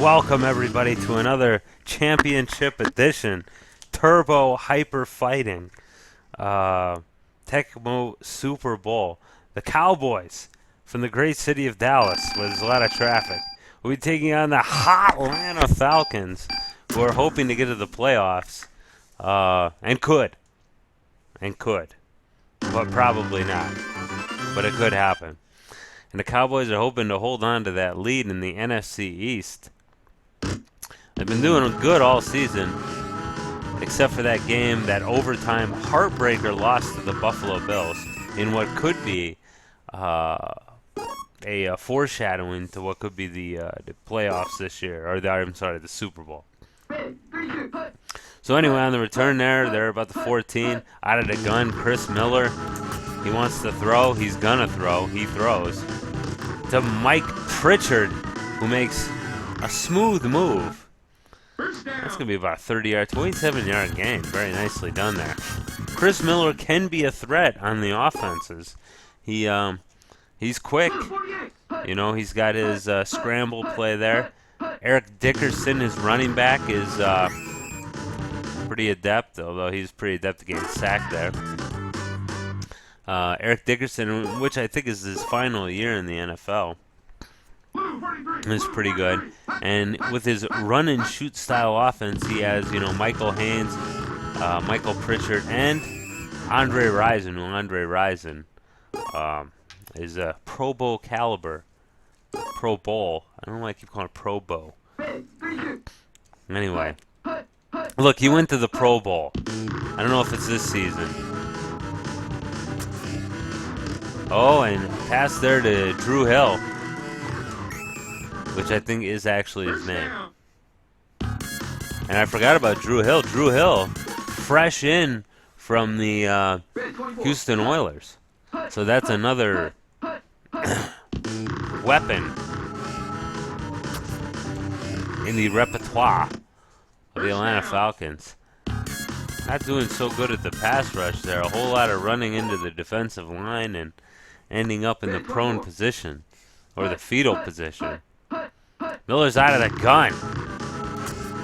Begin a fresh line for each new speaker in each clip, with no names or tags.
Welcome everybody to another championship edition, Turbo Hyper Fighting, Tecmo Super Bowl. The Cowboys from the great city of Dallas, where there's a lot of traffic, will be taking on the hot Atlanta Falcons, who are hoping to get to the playoffs, and could, but probably not. But it could happen. And the Cowboys are hoping to hold on to that lead in the NFC East. They've been doing good all season, except for that game, that overtime heartbreaker loss to the Buffalo Bills in what could be a foreshadowing to what could be the playoffs this year, or the Super Bowl. So anyway, on the return there, they're about the 14. Out of the gun, Chris Miller. He wants to throw. He's gonna throw. He throws to Mike Pritchard, who makes a smooth move. That's going to be about a 30-yard, 27-yard gain. Very nicely done there. Chris Miller can be a threat on the offenses. He's quick. You know, he's got his scramble play there. Eric Dickerson, his running back, is pretty adept, although he's pretty adept at getting sacked there. Eric Dickerson, which I think is his final year in the NFL, is pretty good. And with his run-and-shoot style offense, he has, Michael Haynes, Michael Pritchard, and Andre Rison. Andre Rison is a Pro Bowl caliber. Pro Bowl. I don't know why I keep calling it Pro Bowl. Anyway. Look, he went to the Pro Bowl. I don't know if it's this season. Oh, and pass there to Drew Hill, which I think is actually his name. And I forgot about Drew Hill. Drew Hill, fresh in from the Houston Oilers. So that's another weapon in the repertoire of the Atlanta Falcons. Not doing so good at the pass rush there. A whole lot of running into the defensive line and ending up in the prone position, or the fetal position. Miller's out of the gun.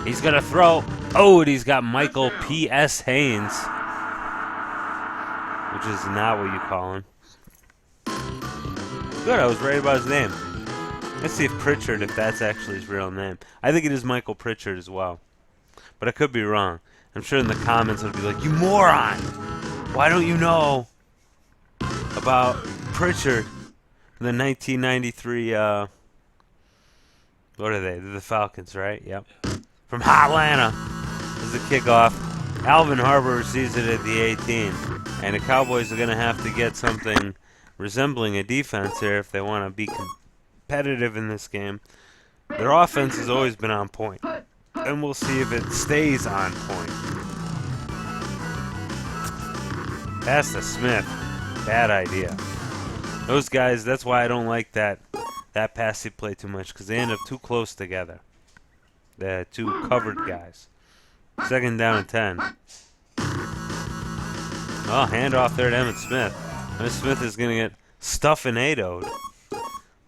He's going to throw. Oh, and he's got Michael P.S. Haynes, which is not what you call him. Good, I was right about his name. Let's see if Pritchard, if that's actually his real name. I think it is Michael Pritchard as well, but I could be wrong. I'm sure in the comments it'll be like, you moron! Why don't you know about Pritchard, the 1993, what are they? They're the Falcons, right? Yep. From Atlanta is the kickoff. Alvin Harper receives it at the 18. And the Cowboys are going to have to get something resembling a defense here if they want to be competitive in this game. Their offense has always been on point, and we'll see if it stays on point. Pass to Smith. Bad idea. Those guys, that's why I don't like that pass he played too much, because they end up too close together. The two covered guys. 2nd down and 10. Oh, handoff there to Emmitt Smith. Emmitt Smith is going to get stuffinadoed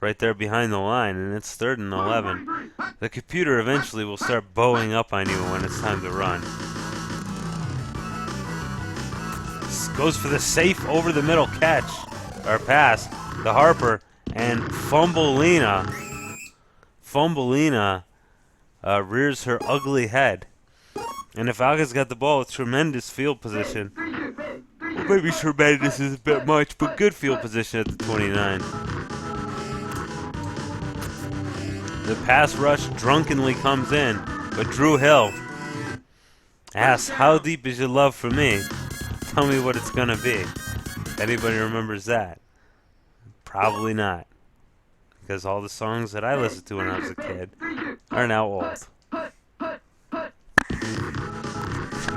right there behind the line, and it's 3rd and 11. The computer eventually will start bowing up on you when it's time to run. Goes for the safe over the middle catch, or pass, to Harper, and Fumbleina rears her ugly head. And the Falcons got the ball with tremendous field position. Well, maybe tremendous is a bit much, but good field position at the 29. The pass rush drunkenly comes in, but Drew Hill asks, how deep is your love for me? Tell me what it's going to be. Anybody remembers that? Probably not. Because all the songs that I listened to when I was a kid are now old.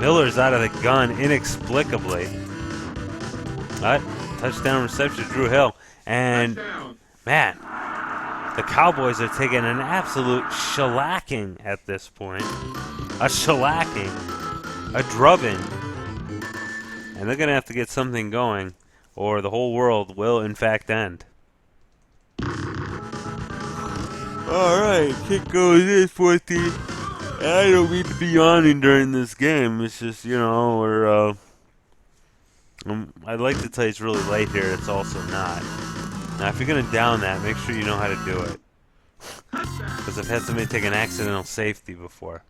Miller's out of the gun inexplicably. Touchdown reception, Drew Hill. And, man, the Cowboys are taking an absolute shellacking at this point. A shellacking. A drubbing. And they're going to have to get something going, or the whole world will, in fact, end. Alright, kick goes in 14. I don't mean to be yawning during this game. It's just, you know, I'd like to tell you it's really late here. It's also not. Now, if you're going to down that, make sure you know how to do it. Because I've had somebody take an accidental safety before.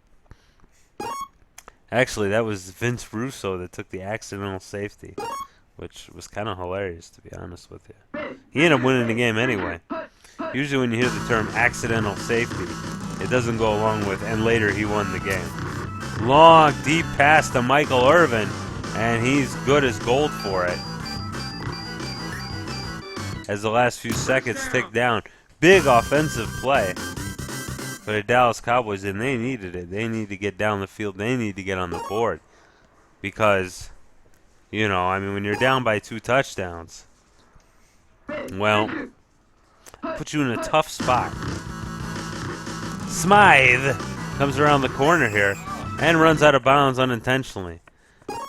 Actually, that was Vince Russo that took the accidental safety, which was kind of hilarious, to be honest with you. He ended up winning the game anyway. Usually when you hear the term accidental safety, it doesn't go along with, and later he won the game. Long, deep pass to Michael Irvin, and he's good as gold for it. As the last few seconds tick down, big offensive play for the Dallas Cowboys, and they needed it. They need to get down the field. They need to get on the board. Because, you know, I mean, when you're down by 2 touchdowns, well, put you in a tough spot. Smythe comes around the corner here and runs out of bounds unintentionally.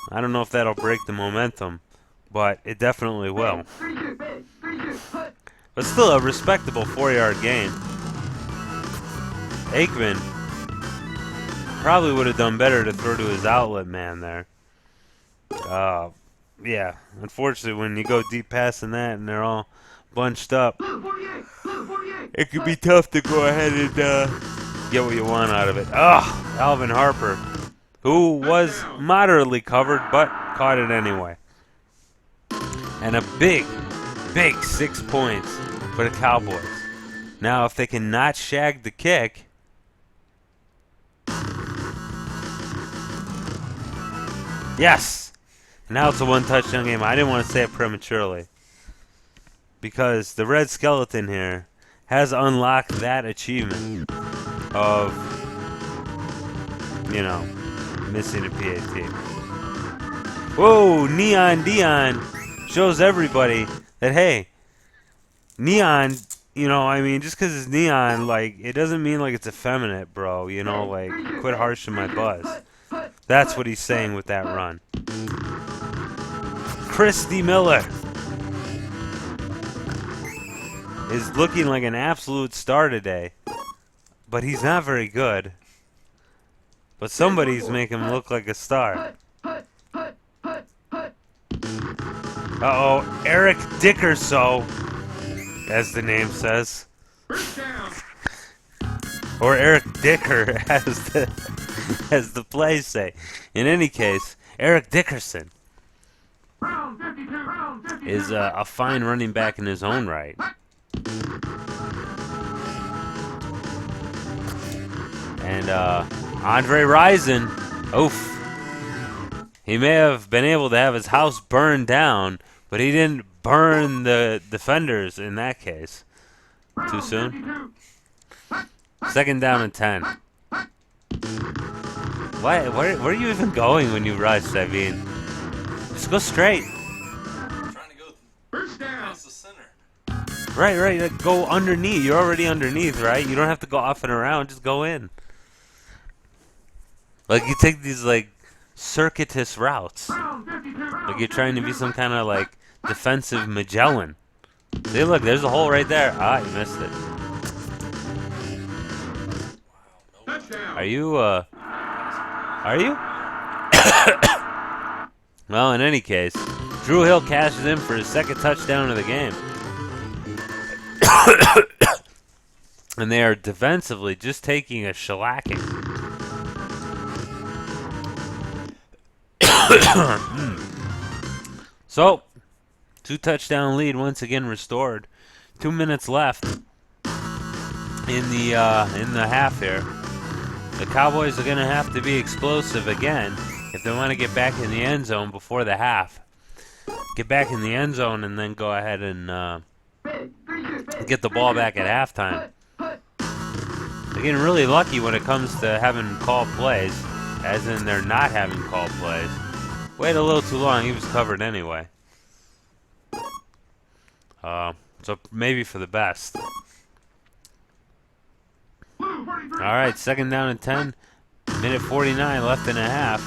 I don't know if that'll break the momentum, but it definitely will. But still a respectable 4-yard gain. Aikman probably would have done better to throw to his outlet man there. Yeah, unfortunately when you go deep passing that and they're all bunched up, it could be tough to go ahead and get what you want out of it. Alvin Harper, who was moderately covered but caught it anyway. And a big 6 points for the Cowboys. Now if they can not shag the kick, yes! Now it's a 1-touchdown game. I didn't want to say it prematurely, because the Red Skeleton here has unlocked that achievement of, you know, missing a PAT. Whoa, Neon Dion shows everybody that, hey, neon, you know, I mean, just because it's neon, like, it doesn't mean like it's effeminate, bro. You know, like, quit harshing my buzz. That's what he's saying with that run. Christy Miller is looking like an absolute star today, but he's not very good. But somebody's making him look like a star. Uh-oh, Eric Dickerso, as the name says. Or Eric Dicker, as the plays say. In any case, Eric Dickerson is a fine running back in his own right. And Andre Rison, oof. He may have been able to have his house burned down, but he didn't burn the defenders in that case. Too soon? 2nd down and 10. Where are you even going when you rush, I mean? Just go straight.
I'm trying to go past the center.
Right. Like, go underneath. You're already underneath, right? You don't have to go off and around. Just go in. Like, you take these, like, circuitous routes. Like you're trying to be some kind of, like, defensive Magellan. See, look, there's a hole right there. You missed it. Are you? Well, in any case, Drew Hill cashes in for his 2nd touchdown of the game. And they are defensively just taking a shellacking. So, 2-touchdown lead once again restored. 2 minutes left in the half here. The Cowboys are going to have to be explosive again if they want to get back in the end zone before the half. Get back in the end zone and then go ahead and get the ball back at halftime. They're getting really lucky when it comes to having called plays, as in they're not having called plays. Wait a little too long. He was covered anyway. So maybe for the best. All right, 2nd down and 10. Minute 49 left in a half.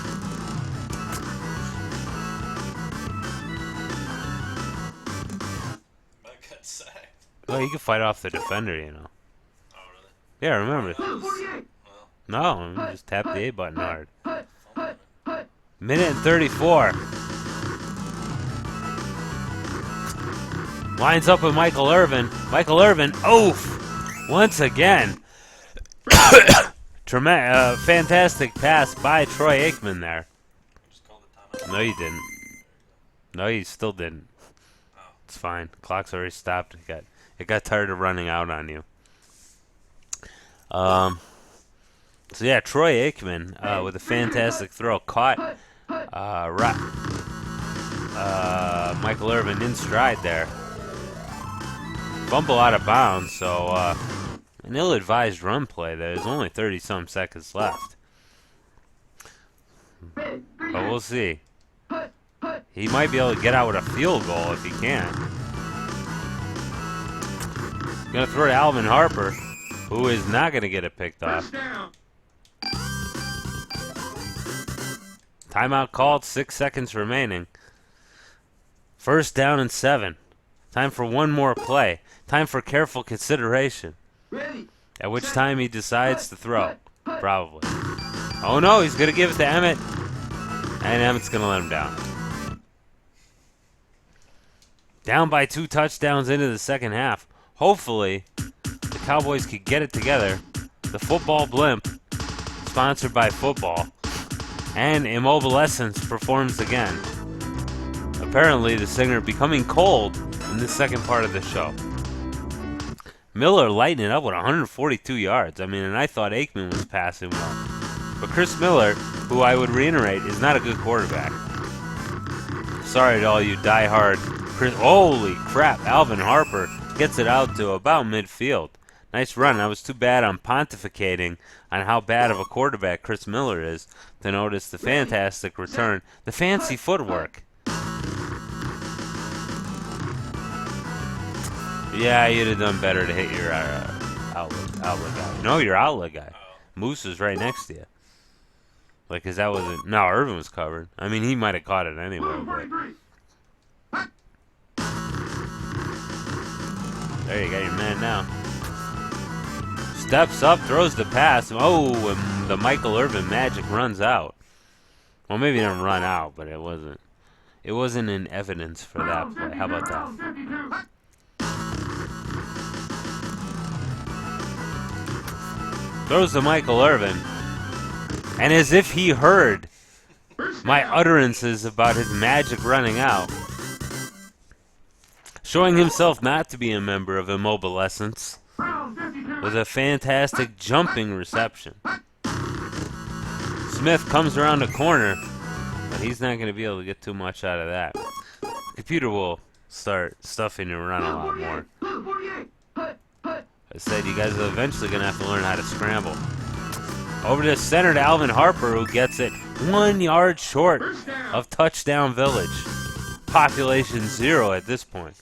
I got sacked.
Well, you can fight off the defender, you know.
Oh, really?
Yeah, I remember.
Well,
No, you just tap the A button hard.
fumbling it.
Minute and 34. Lines up with Michael Irvin. Michael Irvin, oof! Once again. Fantastic pass by Troy Aikman there.
Just called the timeout.
No, you didn't. No, you still didn't.
Oh.
It's fine. Clock's already stopped. It got tired of running out on you. So yeah, Troy Aikman with a fantastic throw caught Michael Irvin in stride there. Fumble out of bounds, so an ill-advised run play. There's only 30-some seconds left. But we'll see. He might be able to get out with a field goal if he can. Gonna throw to Alvin Harper, who is not gonna get it picked off. Timeout called, 6 seconds remaining. First down and 7. Time for one more play. Time for careful consideration. At which time he decides to throw. Probably. Oh no, he's going to give it to Emmett. And Emmett's going to let him down. Down by 2 touchdowns into the second half. Hopefully, the Cowboys could get it together. The football blimp, sponsored by football, and Immobilescence performs again. Apparently, the singer becoming cold in the second part of the show. Miller lighting it up with 142 yards. I mean, and I thought Aikman was passing well. But Chris Miller, who I would reiterate, is not a good quarterback. Sorry to all you diehard Chris. Holy crap, Alvin Harper gets it out to about midfield. Nice run. I was too bad on pontificating on how bad of a quarterback Chris Miller is to notice the fantastic return, the fancy footwork. Yeah, you'd have done better to hit your outlet guy. No, your outlet guy. Moose was right next to you. Like, 'cause that wasn't... No, Irvin was covered. I mean, he might have caught it anyway. But... There you got your man now. Steps up, throws the pass. Oh, and the Michael Irvin magic runs out. Well, maybe it didn't run out, but it wasn't. It wasn't in evidence for that play. How about that? Throws to Michael Irvin. And as if he heard my utterances about his magic running out, showing himself not to be a member of Immobilescence, with a fantastic jumping reception. Smith comes around the corner, but he's not going to be able to get too much out of that. The computer will start stuffing you around a lot more. I said you guys are eventually going to have to learn how to scramble. Over to center to Alvin Harper, who gets it 1 yard short of Touchdown Village. Population 0 at this point.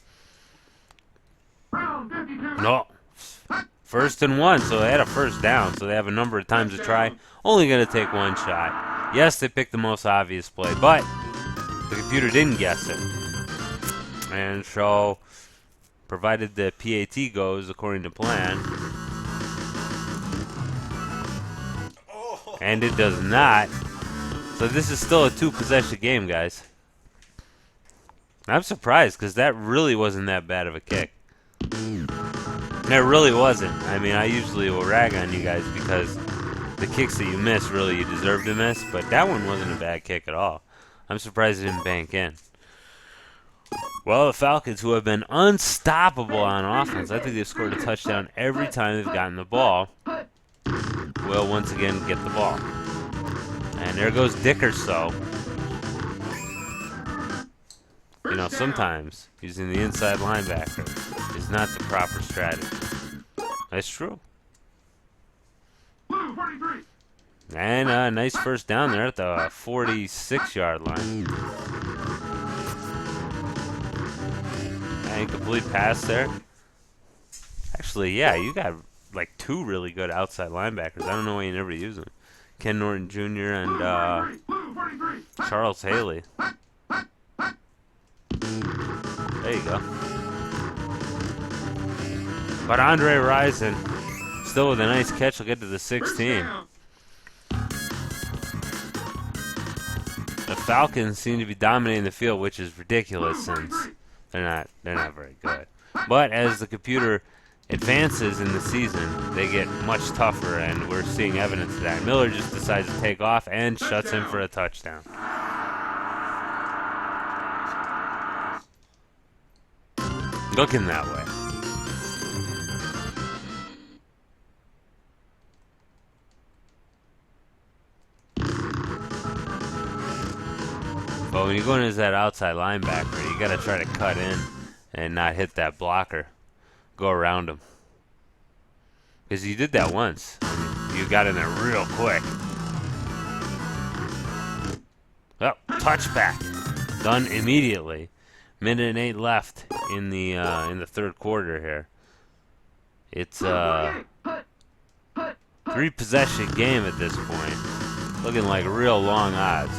No. 1st and 1, so they had a first down, so they have a number of times to try. Only going to take one shot. Yes, they picked the most obvious play, but the computer didn't guess it. And so, provided the PAT goes according to plan, and it does not, so this is still a 2-possession game, guys. I'm surprised, because that really wasn't that bad of a kick. It really wasn't. I mean, I usually will rag on you guys because the kicks that you miss, really, you deserve to miss. But that one wasn't a bad kick at all. I'm surprised it didn't bank in. Well, the Falcons, who have been unstoppable on offense, I think they've scored a touchdown every time they've gotten the ball, will once again get the ball. And there goes Dickerson. You know, sometimes using the inside linebacker is not the proper strategy. That's true. And a nice first down there at the 46-yard line. And incomplete pass there. Actually, yeah, you got like 2 really good outside linebackers. I don't know why you never use them. Ken Norton Jr. and Charles Haley. There you go. But Andre Rison still with a nice catch will get to the 16. The Falcons seem to be dominating the field, which is ridiculous since they're not very good. But as the computer advances in the season, they get much tougher, and we're seeing evidence of that. Miller just decides to take off and shuts him for a touchdown. Looking that way. But when you go in as that outside linebacker, you got to try to cut in and not hit that blocker. Go around him. Because you did that once. You got in there real quick. Oh, touchback. Done immediately. Minute and 8 left in the third quarter here. It's a 3-possession game at this point. Looking like real long odds.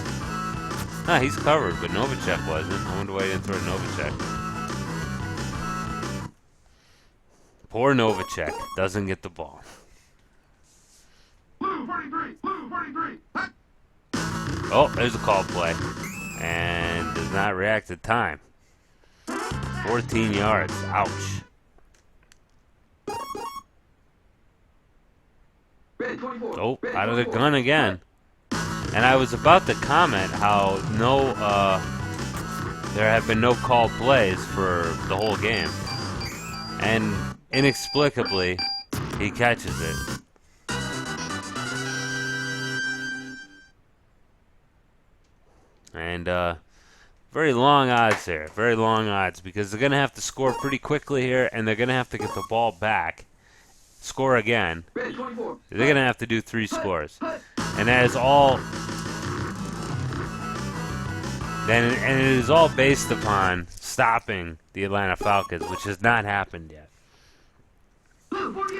Ah, he's covered, but Novacek wasn't. I wonder why he didn't throw Novacek. Poor Novacek doesn't get the ball. Oh, there's a call play. And does not react to time. 14 yards. Ouch. Oh, out of the gun again. And I was about to comment how there have been no called plays for the whole game. And inexplicably, he catches it. And very long odds here. Very long odds because they're going to have to score pretty quickly here, and they're going to have to get the ball back. Score again. They're going to have to do 3 scores. And that is all. And it is all based upon stopping the Atlanta Falcons, which has not happened yet.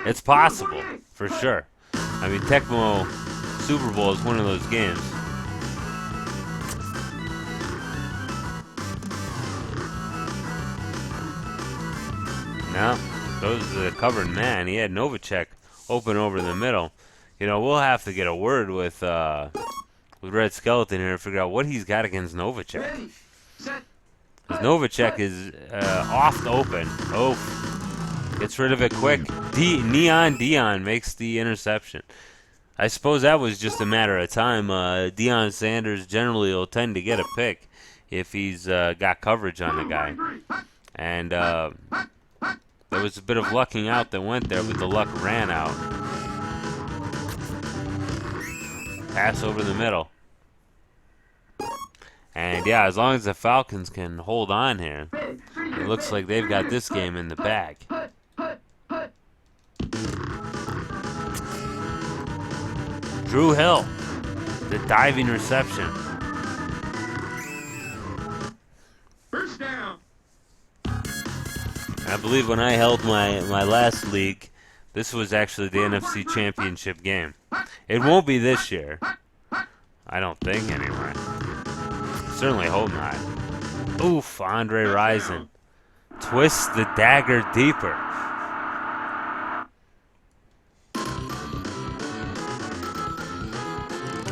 It's possible, for sure. I mean, Tecmo Super Bowl is one of those games. Now, goes to the covered man. He had Novacek open over the middle. You know, we'll have to get a word with Red Skeleton here to figure out what he's got against Novacek. Novacek is off open. Oh, gets rid of it quick. Neon Dion makes the interception. I suppose that was just a matter of time. Deion Sanders generally will tend to get a pick if he's got coverage on the guy. And there was a bit of lucking out that went there, but the luck ran out. Pass over the middle. And yeah, as long as the Falcons can hold on here, it looks like they've got this game in the bag. Drew Hill, the diving reception.
First down.
I believe when I held my last league, this was actually the NFC Championship game. It won't be this year. I don't think, anyway. Certainly hope not. Oof, Andre Rison. Twists the dagger deeper.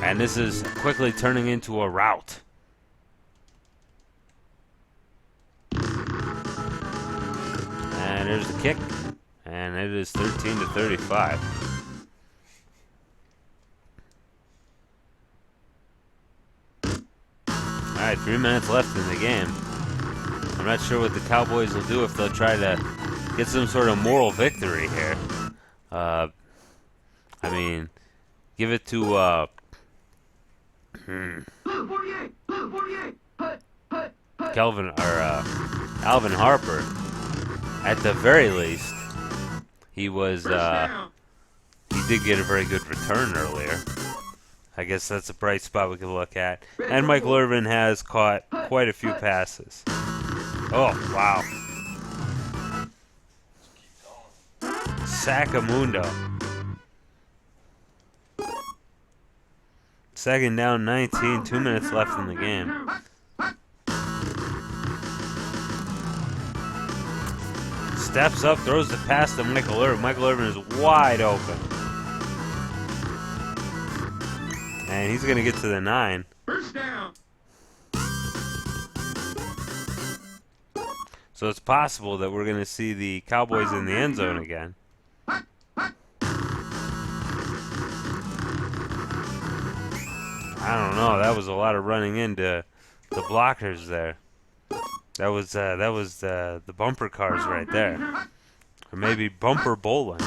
And this is quickly turning into a rout. And there's the kick. And it is 13-35. Alright, 3 minutes left in the game. I'm not sure what the Cowboys will do if they'll try to get some sort of moral victory here. I mean, give it to Alvin Harper. At the very least, he did get a very good return earlier. I guess that's a bright spot we can look at. And Michael Irvin has caught quite a few passes. Oh, wow. Sackamundo. Second down, 19. 2 minutes left in the game. steps up, throws the pass to Michael Irvin. Michael Irvin is wide open. And he's going to get to the 9.
First down.
So it's possible that we're going to see the Cowboys in the end zone again. I don't know. That was a lot of running into the blockers there. That was the bumper cars right there, or maybe bumper bowling.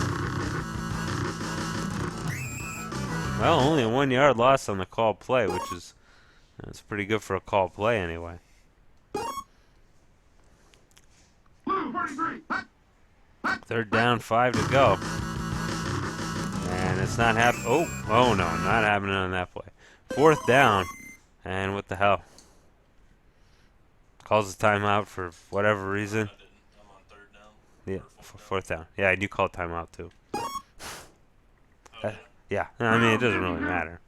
Well, only a 1 yard loss on the called play, which is that's pretty good for a called play anyway.
Blue 43.
3rd down, 5 to go, and it's not happening. Oh no, not happening on that play. 4th down, and what the hell? Calls a timeout for whatever reason.
I'm on 3rd down.
Yeah, 4th down. Yeah, and you called timeout too.
Okay.
Yeah, I mean it doesn't really matter.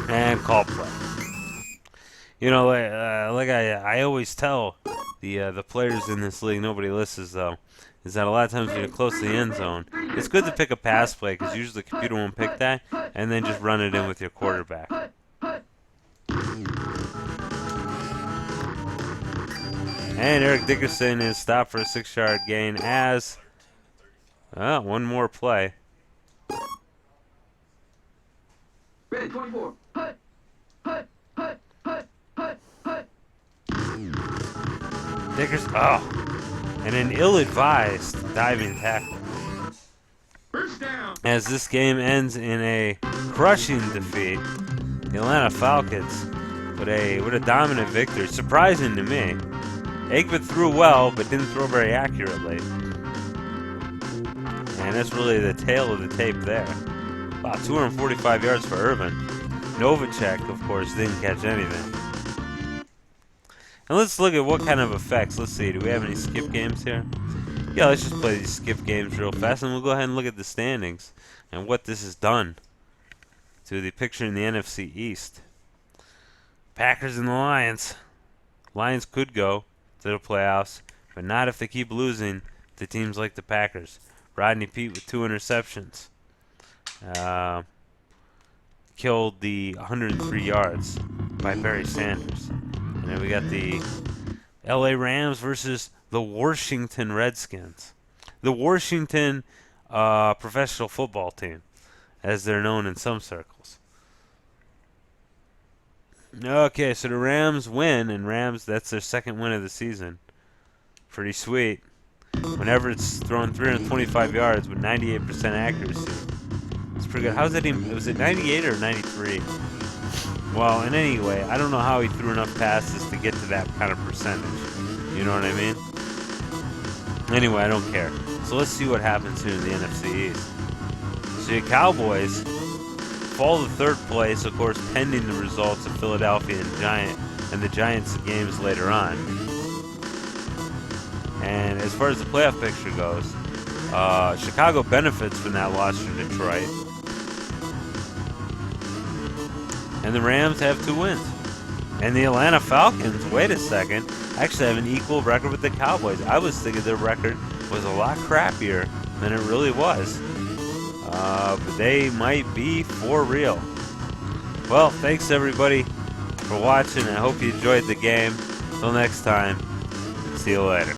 And call play. You know, like I always tell the players in this league, nobody listens though, is that a lot of times when you're close to the end zone, it's good to pick a pass play because usually the computer won't pick that, and then just run it in with your quarterback. And Eric Dickerson is stopped for a 6-yard gain as one more play.
Ready 24.
Dickerson, and an ill-advised diving tackle.
First down.
As this game ends in a crushing defeat, the Atlanta Falcons with a dominant victory. Surprising to me. Aikman threw well, but didn't throw very accurately. And that's really the tail of the tape there. Wow, 245 yards for Irvin. Novacek, of course, didn't catch anything. And let's look at what kind of effects. Let's see, do we have any skip games here? Yeah, let's just play these skip games real fast, and we'll go ahead and look at the standings and what this has done to the picture in the NFC East. Packers and the Lions. Lions could go to the playoffs, but not if they keep losing to teams like the Packers. Rodney Peete with 2 interceptions. Killed the 103 yards by Barry Sanders. And then we got the LA Rams versus the Washington Redskins. The Washington professional football team, as they're known in some circles. Okay, so the Rams win, and Rams, that's their 2nd win of the season. Pretty sweet. Whenever it's thrown 325 yards with 98% accuracy. It's pretty good. How's that even? Was it 98 or 93? Well, in any way, I don't know how he threw enough passes to get to that kind of percentage. You know what I mean? Anyway, I don't care. So let's see what happens here in the NFC East. So the Cowboys fall to 3rd place, of course, pending the results of Philadelphia and the Giants games later on. And as far as the playoff picture goes, Chicago benefits from that loss from Detroit. And the Rams have 2 wins. And the Atlanta Falcons, wait a second, actually have an equal record with the Cowboys. I was thinking their record was a lot crappier than it really was. But they might be for real. Well, thanks everybody for watching. I hope you enjoyed the game. Until next time, see you later.